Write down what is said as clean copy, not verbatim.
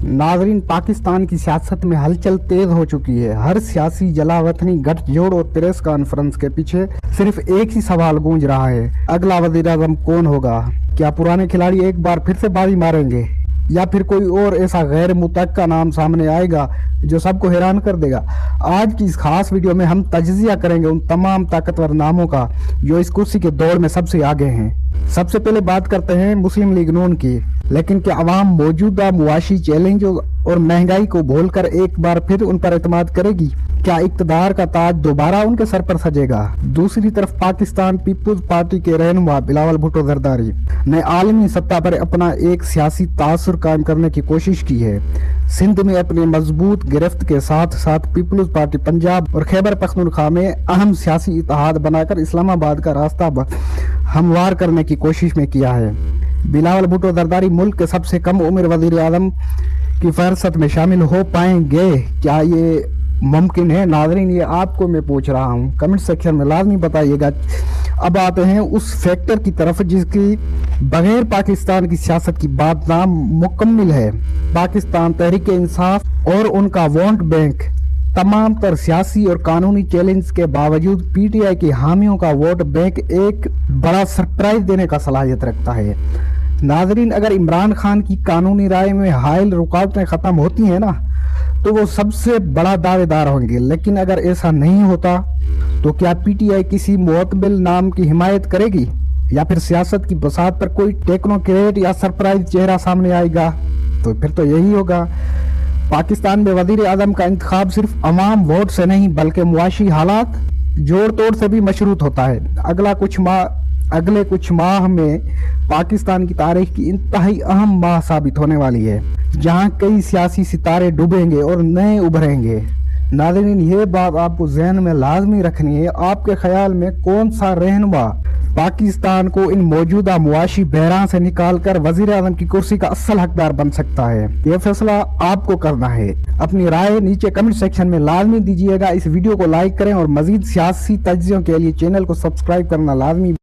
नाज़रीन, पाकिस्तान की सियासत में हलचल तेज हो चुकी है। हर सियासी जलावतनी गठजोड़ और प्रेस कॉन्फ्रेंस के पीछे सिर्फ एक ही सवाल गूंज रहा है, अगला वज़ीर आज़म कौन होगा? क्या पुराने खिलाड़ी एक बार फिर से बाजी मारेंगे या फिर कोई और ऐसा गैर मुतक्का नाम सामने आएगा जो सबको हैरान कर देगा? आज की इस खास वीडियो में हम तजज़िया करेंगे उन तमाम ताकतवर नामों का जो इस कुर्सी के दौड़ में सबसे आगे हैं। सबसे पहले बात करते हैं मुस्लिम लीग नून की। लेकिन क्या अवाम मौजूदा मुआशी चैलेंजों और महंगाई को भूलकर एक बार फिर उन पर एतमाद करेगी? क्या इक्तदार का ताज दोबारा उनके सर पर सजेगा? दूसरी तरफ पाकिस्तान पीपुल्स पार्टी के रहनुमा बिलावल भुट्टो जरदारी ने आलमी सत्ता पर अपना एक सियासी तासुर कायम करने की कोशिश की है। सिंध में अपने मजबूत गिरफ्त के साथ साथ पीपुल्स पार्टी पंजाब और खैबर पख्तूनख्वा में अहम सियासी इत्तेहाद बनाकर इस्लामाबाद का रास्ता हमवार करने की कोशिश में किया है। बिलावल भुट्टो जरदारी मुल्क के सबसे कम उम्र वजीर आज़म की फहरिस्त में शामिल हो पाएंगे? क्या ये मुमकिन है? नाज़रीन, ये आपको मैं पूछ रहा हूँ, कमेंट सेक्शन में लाजमी बताइएगा। अब आते हैं उस फैक्टर की तरफ जिसकी बगैर पाकिस्तान की सियासत की बात नामुकम्मिल है। पाकिस्तान तहरीक इंसाफ और उनका वोट बैंक तमाम तर सियासी और कानूनी चैलेंज के बावजूद पीटीआई के हामियों का वोट बैंक एक बड़ा सरप्राइज देने का सलाहियत रखता है। नाजरीन, अगर इमरान खान की कानूनी राय में हायल रुकावटें खत्म होती हैं ना, तो वो सबसे बड़ा दावेदार होंगे। लेकिन अगर ऐसा नहीं होता तो क्या पीटीआई किसी मुअत्तमिल नाम की हिमायत करेगी या फिर सियासत की बसात पर कोई टेक्नोक्रेट या सरप्राइज चेहरा सामने आएगा? तो फिर तो यही होगा। पाकिस्तान में वजीर आज़म का इंतखाब सिर्फ अवाम वोट से नहीं बल्कि मुआशी हालात जोड़ तोड़ से भी मशरूत होता है। अगले कुछ माह में पाकिस्तान की तारीख की इंतहाई अहम माह साबित होने वाली है, जहां कई सियासी सितारे डूबेंगे और नए उभरेंगे। नाज़रीन, ये बात आपको ज़हन में लाजमी रखनी है। आपके ख्याल में कौन सा रहनुमा पाकिस्तान को इन मौजूदा मुआशी बहरान से निकालकर वजीर आज़म की कुर्सी का असल हकदार बन सकता है? यह फैसला आपको करना है। अपनी राय नीचे कमेंट सेक्शन में लाजमी दीजिएगा। इस वीडियो को लाइक करें और मजीद सियासी तज्जियों के लिए चैनल को सब्सक्राइब करना लाजमी